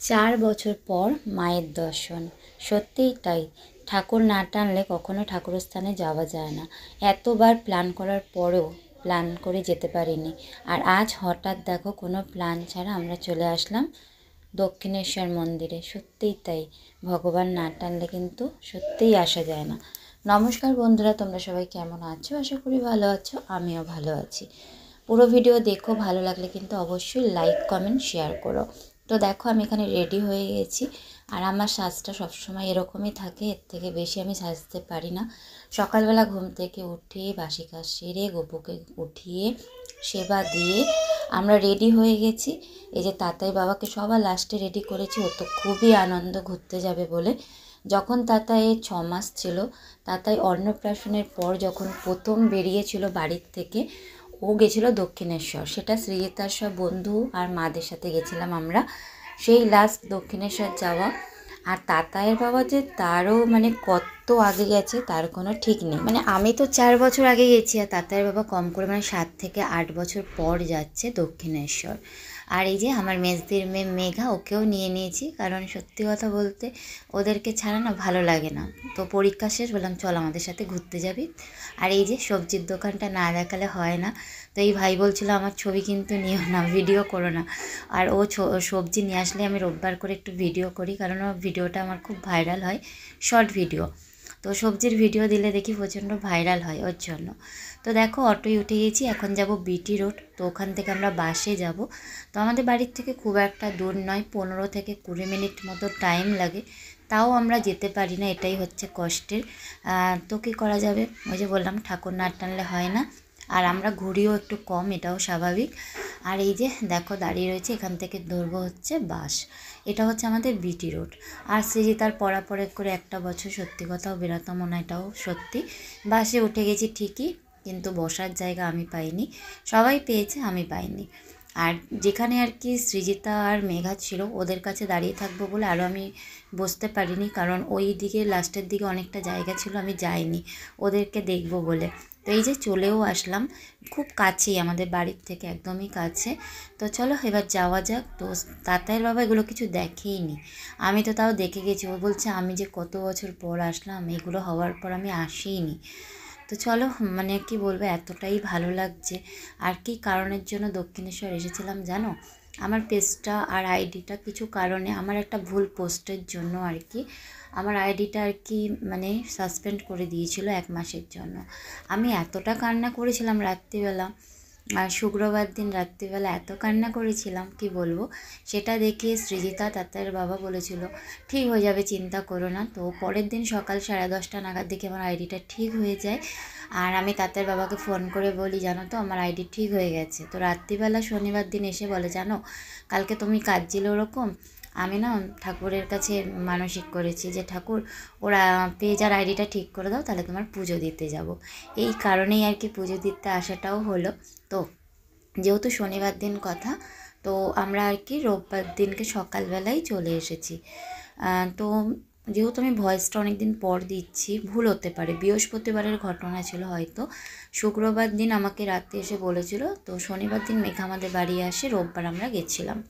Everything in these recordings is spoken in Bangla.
4 বছর পর মায়ের দর্শন। সত্যিই তাই, ঠাকুর না টানলে কখনো ঠাকুরস্থানে যাওয়া যায় না। এতবার প্ল্যান করার পরেও প্ল্যান করে যেতে পারিনি। আর আজ হঠাৎ দেখো কোনো প্ল্যান ছাড়া আমরা চলে আসলাম দক্ষিণেশ্বর মন্দিরে। সত্যিই তাই, ভগবান না টানলে কিন্তু সত্যিই আসা যায় না। নমস্কার বন্ধুরা, তোমরা সবাই কেমন আছো? আশা করি ভালো আছো, আমিও ভালো আছি। পুরো ভিডিও দেখো, ভালো লাগলে কিন্তু অবশ্যই লাইক কমেন্ট শেয়ার করো। তো দেখো আমি এখানে রেডি হয়ে গেছি। আর আমার সাজটা সবসময় এরকমই থাকে, এর থেকে বেশি আমি সাজতে পারি না। সকালবেলা ঘুম থেকে উঠে বাসি কাজ সেরে গপুকে উঠিয়ে সেবা দিয়ে আমরা রেডি হয়ে গেছি। এই যে তাতাই বাবাকে সবার লাস্টে রেডি করেছি, ও তো খুবই আনন্দ ঘুরতে যাবে বলে। যখন তাতাই 6 মাস ছিল, তাতাই অন্নপ্রাশনের পর যখন প্রথম বেরিয়েছিল বাড়ির থেকে, ও গেছিলো দক্ষিণেশ্বর। সেটা সৃজিতার সব বন্ধু আর মাদের সাথে গেছিলাম আমরা। সেই লাস্ট দক্ষিণেশ্বর যাওয়া। আর তাতায়ের বাবা যে তারও মানে কত আগে গেছে তার কোনো ঠিক নেই। মানে আমি তো 4 বছর আগে গেছি, আর তাতায়ের বাবা কম করে মানে 7 থেকে 8 বছর পর যাচ্ছে দক্ষিণেশ্বর। আর এই যে আমার মেজদির মেয়ে মেঘা, ওকেও নিয়ে নিয়েছি, কারণ সত্যি কথা বলতে ওদেরকে ছাড়া না ভালো লাগে না। তো পরীক্ষা শেষ, বললাম চল আমাদের সাথে ঘুরতে যাবি। আর এই যে সবজির দোকানটা না দেখালে হয় না। তো এই ভাই বলছিল আমার ছবি কিন্তু নিও না, ভিডিও করো না। আর ও সবজি নিয়ে আসলে আমি রোববার করে একটু ভিডিও করি, কারণ ও ভিডিওটা আমার খুব ভাইরাল হয়, শর্ট ভিডিও। তো সবজির ভিডিও দিলে দেখি প্রচণ্ড ভাইরাল হয়, ওর জন্য। তো দেখো অটোয় উঠে গেছি, এখন যাব বিটি রোড। তো ওখান থেকে আমরা বাসে যাব। তো আমাদের বাড়ির থেকে খুব একটা দূর নয়, 15 থেকে 20 মিনিট মতো টাইম লাগে। তাও আমরা যেতে পারি না, এটাই হচ্ছে কষ্টের। তো কী করা যাবে, ওই যে বললাম ঠাকুর না টানলে হয় না। আর আমরা ঘুরিও একটু কম, এটাও স্বাভাবিক। আর এই যে দেখো দাঁড়িয়ে রয়েছে, এখান থেকে ধরবো হচ্ছে বাস। এটা হচ্ছে আমাদের বিটি রোড। আর সৃজিতার পড়াপড়ে করে একটা বছর সত্যি কথাও বেরোতাম না, এটাও সত্যি। বাসে উঠে গেছি ঠিকই, কিন্তু বসার জায়গা আমি পাইনি। সবাই পেয়েছে, আমি পাইনি। আর যেখানে আর কি সৃজিতা আর মেঘা ছিল, ওদের কাছে দাঁড়িয়ে থাকবো বলে আরও আমি বসতে পারিনি, কারণ ওই দিকে লাস্টের দিকে অনেকটা জায়গা ছিল, আমি যাইনি ওদেরকে দেখবো বলে। তো এই যে চলেও আসলাম, খুব কাছেই আমাদের বাড়ির থেকে, একদমই কাছে। তো চলো এবার যাওয়া যাক। তো তাতায়ের বাবা এগুলো কিছু দেখেইনি, আমি তো তাও দেখে গেছি। ও বলছে আমি যে কত বছর পর আসলাম, এগুলো হওয়ার পর আমি আসিনি। তো চলো, মানে কি বলবো, এতটাই ভালো লাগছে। আর কি কারণের জন্য দক্ষিণেশ্বর এসেছিলাম জানো? আমার পেজটা আর আইডিটা কিছু কারণে, আমার একটা ভুল পোস্টের জন্য আর কি আমার আইডিটা আর কি মানে সাসপেন্ড করে দিয়েছিল 1 মাসের জন্য। আমি এতটা কান্না করেছিলাম রাত্রিবেলা, আর শুক্রবার দিন রাত্রিবেলা এত কান্না করেছিলাম কি বলবো। সেটা দেখে সৃজিতা তাতায়ের বাবা বলেছিল ঠিক হয়ে যাবে, চিন্তা করো না। তো পরের দিন সকাল 10:30 নাগাদ দিকে আমার আইডিটা ঠিক হয়ে যায়। আর আমি তাতায়ের বাবাকে ফোন করে বলি জানো তো আমার আইডি ঠিক হয়ে গেছে। তো রাত্রিবেলা শনিবার দিন এসে বলে জানো কালকে তুমি কাঁদছিলে ওরকম, আমি না ঠাকুরের কাছে মানসিক করেছি যে ঠাকুর ওরা পেজ আর আইডিটা ঠিক করে দাও, তাহলে তোমার পুজো দিতে যাব। এই কারণেই আর কি পুজো দিতে আসাটাও হলো। তো যেহেতু শনিবার দিন কথা, তো আমরা আর কি রোববার দিনকে সকালবেলাই চলে এসেছি। তো যেহেতু আমি ভয়েসটা অনেক দিন পর দিচ্ছি, ভুল হতে পারে, বৃহস্পতিবারের ঘটনা ছিল হয়তো। শুক্রবার দিন আমাকে রাতে এসে বলেছিল, তো শনিবার দিন মেঘা আমাদের বাড়ি আসে, রোববার আমরা গেছিলাম।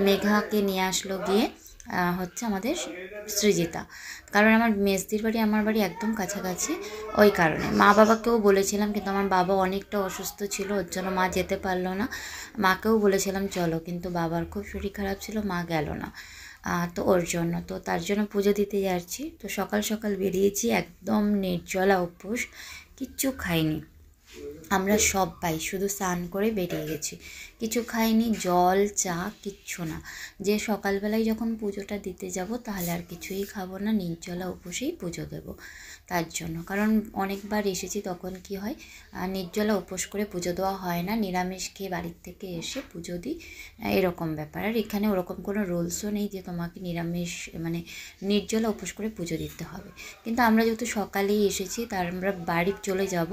মেঘাকে নিয়ে আসলো গিয়ে হচ্ছে আমাদের সৃজিতা, কারণ আমার মেজদির বাড়ি আমার বাড়ি একদম কাছাকাছি। ওই কারণে মা বাবাকেও বলেছিলাম, কিন্তু আমার বাবা অনেকটা অসুস্থ ছিল, ওর জন্য মা যেতে পারলো না। মাকেও বলেছিলাম চলো, কিন্তু বাবার খুব শরীর খারাপ ছিল, মা গেল না। তো ওর জন্য, তো তার জন্য পুজো দিতে যাচ্ছি। তো সকাল সকাল বেরিয়েছি, একদম নির্জলা উপোস, কিচ্ছু খাইনি আমরা সবাই, শুধু স্নান করে বেরিয়ে গেছি, কিছু খাইনি, জল চা কিচ্ছু না। যে সকালবেলায় যখন পুজোটা দিতে যাব তাহলে আর কিছুই খাবো না, নির্জলা উপোসেই পুজো দেবো। তার জন্য, কারণ অনেকবার এসেছি তখন কি হয়, নির্জলা উপোস করে পুজো দেওয়া হয় না, নিরামিষ খেয়ে বাড়ির থেকে এসে পুজো দিই, এরকম ব্যাপার। আর এখানে ওরকম কোনো রুলসও নেই যে তোমাকে নিরামিষ মানে নির্জলা উপোস করে পুজো দিতে হবে। কিন্তু আমরা যেহেতু সকালেই এসেছি, তার আমরা বাড়ি চলে যাব,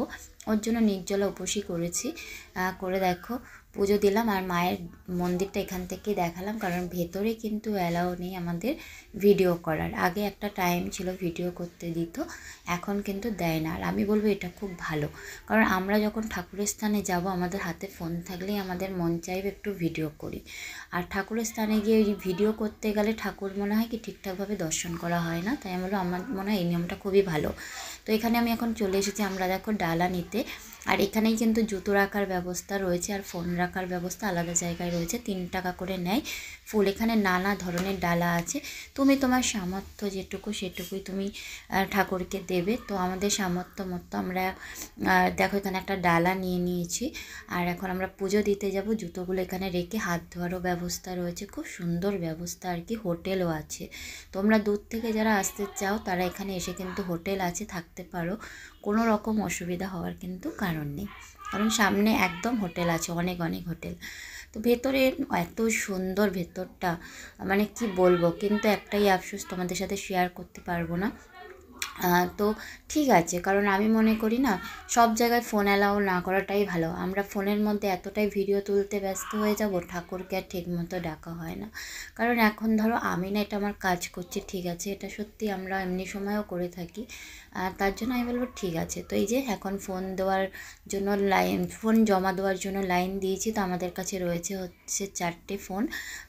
ওর জন্য নির্জলা উপোসই করেছি। করে দেখো পুজো দিলাম। আর মায়ের মন্দিরটা এখান থেকেই দেখালাম, কারণ ভেতরে কিন্তু অ্যালাউ নেই আমাদের ভিডিও করার। আগে একটা টাইম ছিল ভিডিও করতে দিত, এখন কিন্তু দেয় না। আর আমি বলবো এটা খুব ভালো, কারণ আমরা যখন ঠাকুরের স্থানে যাব আমাদের হাতে ফোন থাকলেই আমাদের মন চাইবে একটু ভিডিও করি। আর ঠাকুরের স্থানে গিয়ে ওই ভিডিও করতে গেলে ঠাকুর মনে হয় কি ঠিকঠাকভাবে দর্শন করা হয় না। তাই আমি বলবো আমার মনে হয় এই নিয়মটা খুবই ভালো। তো এখানে আমি এখন চলে এসেছি, আমরা দেখো ডালা নিতে। আর এখানেই কিন্তু জুতো রাখার ব্যবস্থা রয়েছে, আর ফোন রাখার ব্যবস্থা আলাদা জায়গায় রয়েছে। 3 টাকা করে নেয় ফুল। এখানে নানা ধরনের ডালা আছে, তুমি তোমার সামর্থ্য যেটুকু সেটুকুই তুমি ঠাকুরকে দেবে। তো আমাদের সামর্থ্য মতো আমরা দেখো এখানে একটা ডালা নিয়ে নিয়েছি। আর এখন আমরা পুজো দিতে যাব। জুতোগুলো এখানে রেখে হাত ধোয়ারও ব্যবস্থা রয়েছে, খুব সুন্দর ব্যবস্থা আর কি। হোটেলও আছে, তোমরা দূর থেকে যারা আসতে চাও তারা এখানে এসে কিন্তু হোটেল আছে, থাকতে পারো, কোনো রকম অসুবিধা হওয়ার কিন্তু কারণ নেই, কারণ সামনে একদম হোটেল আছে, অনেক অনেক হোটেল। তো ভেতরে এত সুন্দর ভেতরটা, মানে কি বলবো, কিন্তু একটাই আফসোস তোমাদের সাথে শেয়ার করতে পারবো না। তো ঠিক আছে, কারণ আমি মনে করি না সব জায়গায় ফোন অ্যালাউ না করাটাই ভালো। আমরা ফোনের মধ্যে এতটাই ভিডিও তুলতে ব্যস্ত হয়ে যাব, ঠাকুরকে আর ঠিক মতো ডাকা হয় না। কারণ এখন ধরো আমি না এটা আমার কাজ করছি, ঠিক আছে, এটা সত্যি আমরা এমনি সময়ও করে থাকি, তার জন্য আমি বলবো ঠিক আছে। তো এই যে এখন ফোন দেওয়ার জন্য ফোন জমা দেওয়ার জন্য লাইন দিয়েছি। তো আমাদের কাছে রয়েছে হচ্ছে 4টে ফোন,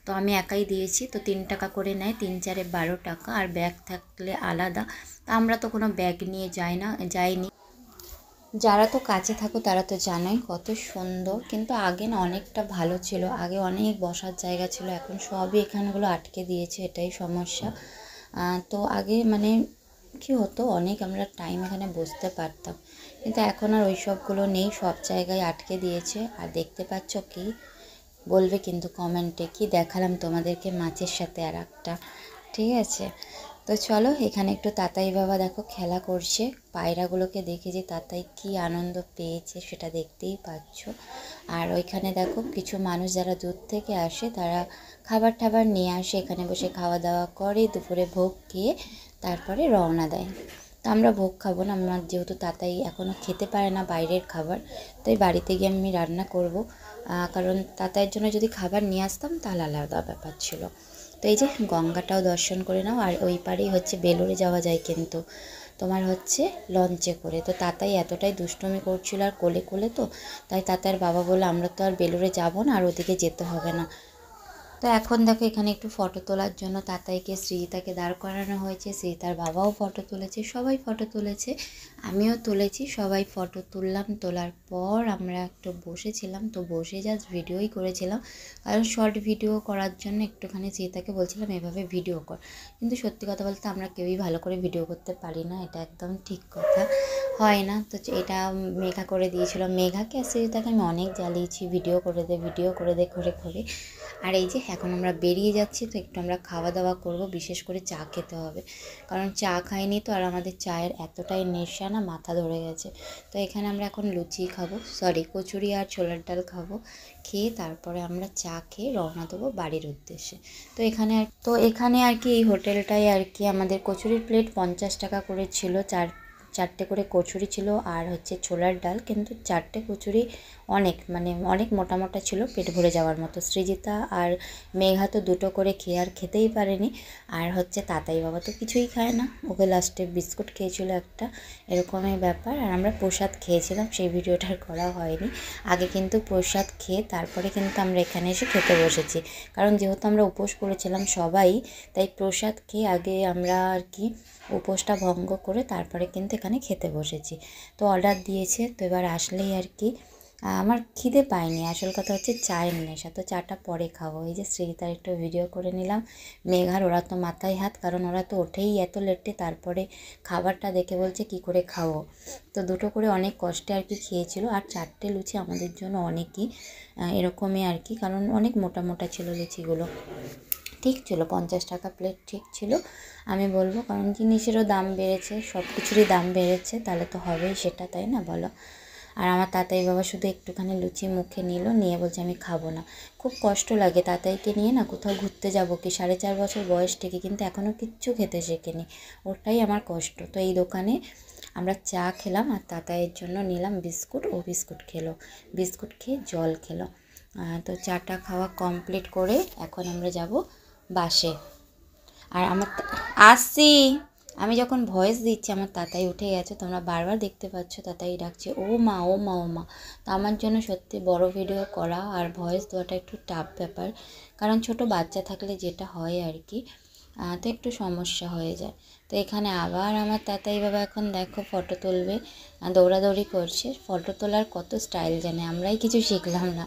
তো আমি একাই দিয়েছি। তো 3 টাকা করে নেয়, 3 4 12 টাকা। আর ব্যাগ থাকলে আলাদা। তা আমরা তো কোনো ব্যাগ নিয়ে যাইনি। যারা তো কাছে থাকো তারা তো জানোই কত সুন্দর, কিন্তু আগে না অনেকটা ভালো ছিল, আগে অনেক বসার জায়গা ছিল, এখন সবই এখানগুলো আটকে দিয়েছে, এটাই সমস্যা। তো আগে মানে কী হতো, অনেক আমরা টাইম এখানে বসতে পারতাম, কিন্তু এখন আর ওই সবগুলো নেই, সব জায়গায় আটকে দিয়েছে। আর দেখতে পাচ্ছ কি বলবে কিন্তু কমেন্টে, কি দেখালাম তোমাদেরকে মাছের সাথে আর একটা, ঠিক আছে। তো চলো এখানে একটু তাতাই বাবা দেখো খেলা করছে, পায়রাগুলোকে দেখে যে তাতাই কি আনন্দ পেয়েছে সেটা দেখতেই পাচ্ছ। আর ওইখানে দেখো কিছু মানুষ যারা দূর থেকে আসে তারা খাবার টাবার নিয়ে আসে, এখানে বসে খাওয়া দাওয়া করে, দুপুরে ভোগ খেয়ে তারপরে রওনা দেয়। তো আমরা ভোগ খাবো না, আমার যেহেতু তাতাই এখনও খেতে পারে না বাইরের খাবার, তাই বাড়িতে গিয়ে আমি রান্না করব। কারণ তাতাইয়ের জন্য যদি খাবার নিয়ে আসতাম তাহলে আলাদা ব্যাপার ছিল। তো এই যে গঙ্গাটাও দর্শন করে নাও। আর ওই পারেই হচ্ছে বেলুড়ে যাওয়া যায় কিন্তু তোমার হচ্ছে লঞ্চে করে। তো তাতাই এতটাই দুষ্টুমি করছিল আর কোলে কোলে, তো তাই তাতার বাবা বললো আমরা তো আর বেলুড়ে যাব না, আর ওদিকে যেতে হবে না। তো এখন দেখো এখানে একটু ফটো তোলার জন্য তাতাইকে সৃজিতাকে দাঁড় করানো হয়েছে, সৃজিতার বাবাও ফটো তুলেছে, সবাই ফটো তুলেছে, আমিও তুলেছি, সবাই ফটো তুললাম। তোলার পর আমরা একটু বসেছিলাম, তো বসে জাস্ট ভিডিওই করেছিলাম, কারণ শর্ট ভিডিও করার জন্য একটুখানি সৃজিতাকে বলছিলাম এভাবে ভিডিও কর। কিন্তু সত্যি কথা বলতে আমরা কেউই ভালো করে ভিডিও করতে পারি না, এটা একদম ঠিক কথা, হয় না। তো এটা মেঘা করে দিয়েছিল, মেঘাকে আর সৃজিতাকে আমি অনেক জ্বালিয়েছি ভিডিও করে দে করে করে। আর এই যে এখন আমরা বেরিয়ে যাচ্ছি, তো একটু আমরা খাওয়া দাওয়া করব, বিশেষ করে চা খেতে হবে, কারণ চা খাইনি তো। আর আমাদের চায়ের এতটাই নেশা না, মাথা ধরে গেছে। তো এখানে আমরা এখন লুচি খাবো, সরি কচুরি আর ছোলার ডাল খাবো, খেয়ে তারপরে আমরা চা খেয়ে রওনা দেবো বাড়ির উদ্দেশ্যে। তো এখানে আর কি এই হোটেলটাই আর কি আমাদের কচুরির প্লেট 50 টাকা করে ছিল, 4টে করে কচুরি ছিল আর হচ্ছে ছোলার ডাল, কিন্তু 4টে কচুরি অনেক মোটা মোটা ছিল, পেট ভরে যাওয়ার মতো। সৃজিতা আর মেঘা তো 2টো করে খেয়ে আর খেতেই পারেনি। আর হচ্ছে তাতাই বাবা তো কিছুই খায় না, ওকে লাস্টে বিস্কুট খেয়েছিল একটা, এরকমই ব্যাপার। আর আমরা প্রসাদ খেয়েছিলাম, সেই ভিডিওটা আর করা হয়নি। আগে কিন্তু প্রসাদ খেয়ে তারপরে কিন্তু আমরা এখানে এসে খেতে বসেছি, কারণ যেহেতু আমরা উপোস করেছিলাম সবাই, তাই প্রসাদ খেয়ে আগে আমরা আর কি উপোসটা ভঙ্গ করে তারপরে কিন্তু এখানে খেতে বসেছি। তো অর্ডার দিয়েছে, তো এবার আসলেই আর কি আমার খিদে পায়নি, আসল কথা হচ্ছে চায়ের নেশা, তো চাটা পরে খাবো। এই যে সৃজিতার একটু ভিডিও করে নিলাম, মেঘার ওরা তো মাথায় হাত, কারণ ওরা তো ওঠেই এত লেটে, তারপরে খাবারটা দেখে বলছে কি করে খাবো। তো 2টো করে অনেক কষ্টে আর কি খেয়েছিল। আর 4টে লুচি আমাদের জন্য অনেকই এরকমই আর কি, কারণ অনেক মোটা মোটা ছিল লুচিগুলো, ঠিক ছিল, 50 টাকা প্লেট ঠিক ছিল আমি বলবো, কারণ জিনিসেরও দাম বেড়েছে, সব কিছুরই দাম বেড়েছে, তাহলে তো হবেই সেটা, তাই না বলো। আর আমার তাতাই বাবা শুধু একটুখানি লুচি মুখে নিয়ে বলছে আমি খাবো না। খুব কষ্ট লাগে তাতাইকে নিয়ে না কোথাও ঘুরতে যাবো কি, 4.5 বছর বয়স থেকে কিন্তু এখনও কিচ্ছু খেতে শেখেনি, ওটাই আমার কষ্ট। তো এই দোকানে আমরা চা খেলাম আর তাতাইয়ের জন্য নিলাম বিস্কুট, ও বিস্কুট খেলো, বিস্কুট খেয়ে জল খেলো। তো চাটা খাওয়া কমপ্লিট করে এখন আমরা যাব বাসে। আর আমার আসছি, আমি যখন ভয়েস দিচ্ছি আমার তাতাই উঠে গেছে, তোমরা বারবার দেখতে পাচ্ছ তাতাই ডাকছে ও মা ও মা ও মা। তো আমার জন্য সত্যি বড় ভিডিও করা আর ভয়েস দেওয়াটা একটু টাফ ব্যাপার, কারণ ছোট বাচ্চা থাকলে যেটা হয় আর কি, তো একটু সমস্যা হয়ে যায়। তো এখানে আবার আমার তাতাই বাবা এখন দেখো ফটো তুলবে, দৌড়াদৌড়ি করছে। ফটো তোলার কত স্টাইল জানে, আমরাই কিছু শিখলাম না,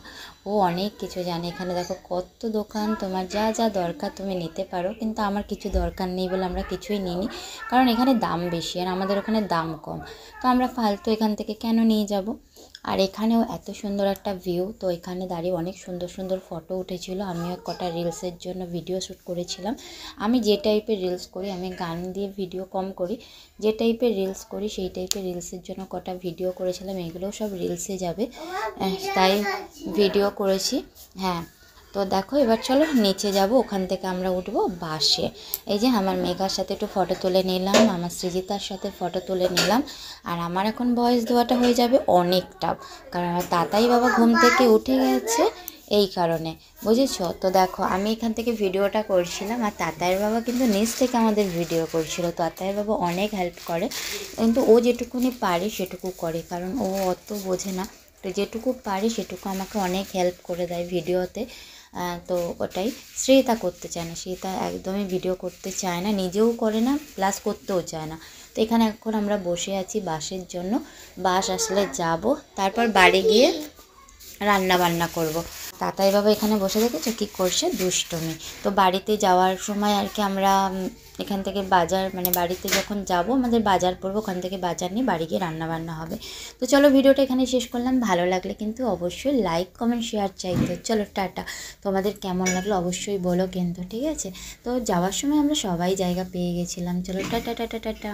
ও অনেক কিছু জানে। এখানে দেখো কত দোকান, তোমার যা যা দরকার তুমি নিতে পারো, কিন্তু আমার কিছু দরকার নেই বলে আমরা কিছুই নিইনি, কারণ এখানে দাম বেশি আর আমাদের ওখানে দাম কম। তো আমরা ফালতু এখান থেকে কেন নিয়ে যাব। আর এখানেও এত সুন্দর একটা ভিউ, তো এখানে দাঁড়িয়ে অনেক সুন্দর সুন্দর ফটো উঠেছিল। আমিও কটা রিলসের জন্য ভিডিও শ্যুট করেছিলাম। আমি যে টাইপের রিলস করি, আমি গান দিয়ে ভিডিও কম করি, যে টাইপের রিলস করি সেই টাইপের রিলসের জন্য কটা ভিডিও করেছিলাম। এগুলোও সব রিলসে যাবে, তাই ভিডিও করেছি। হ্যাঁ, তো দেখো এবার চলো নিচে যাব, ওখান থেকে আমরা উঠবো বাসে। এই যে আমার মেঘার সাথে একটু ফটো তুলে নিলাম, আমার সৃজিতার সাথে ফটো তুলে নিলাম। আর আমার এখন ভয়েস দেওয়াটা হয়ে যাবে অনেকটা, কারণ আমার তাতাই বাবা ঘুম থেকে উঠে গেছে, এই কারণে, বুঝেছো? তো দেখো আমি এখান থেকে ভিডিওটা করছিলাম আর তাতাইয়ের বাবা কিন্তু নিচ থেকে আমাদের ভিডিও করছিল। তাতাইয়ের বাবা অনেক হেল্প করে, কিন্তু ও যেটুকুনি পারে সেটুকু করে, কারণ ও অত বোঝে না। তো যেটুকু পারে সেটুকু আমাকে অনেক হেল্প করে দেয় ভিডিওতে। তো ওটাই শ্রেতা করতে চায় না, শ্রেতা একদমই ভিডিও করতে চায় না, নিজেও করে না প্লাস করতেও চায় না। তো এখানে এখন আমরা বসে আছি বাসের জন্য, বাস আসলে যাব, তারপর বাড়ি গিয়ে রান্না বান্না করব। তাতাই বাবা এখানে বসে দেখেছো কী করছে, দুষ্টুমি। তো বাড়িতে যাওয়ার সময় আর কি আমরা এখান থেকে বাজার, মানে বাড়িতে যখন যাব আমাদের বাজার পড়বো, ওখান থেকে বাজার নিয়ে বাড়ি গিয়ে রান্না বান্না হবে। তো চলো ভিডিওটা এখানে শেষ করলাম, ভালো লাগলে কিন্তু অবশ্যই লাইক কমেন্ট শেয়ার চাইতো। চলো টাটা, তোমাদের কেমন লাগলো অবশ্যই বলো কিন্তু, ঠিক আছে? তো যাওয়ার সময় আমরা সবাই জায়গা পেয়ে গেছিলাম। চলো টাটা টাটা টাটা।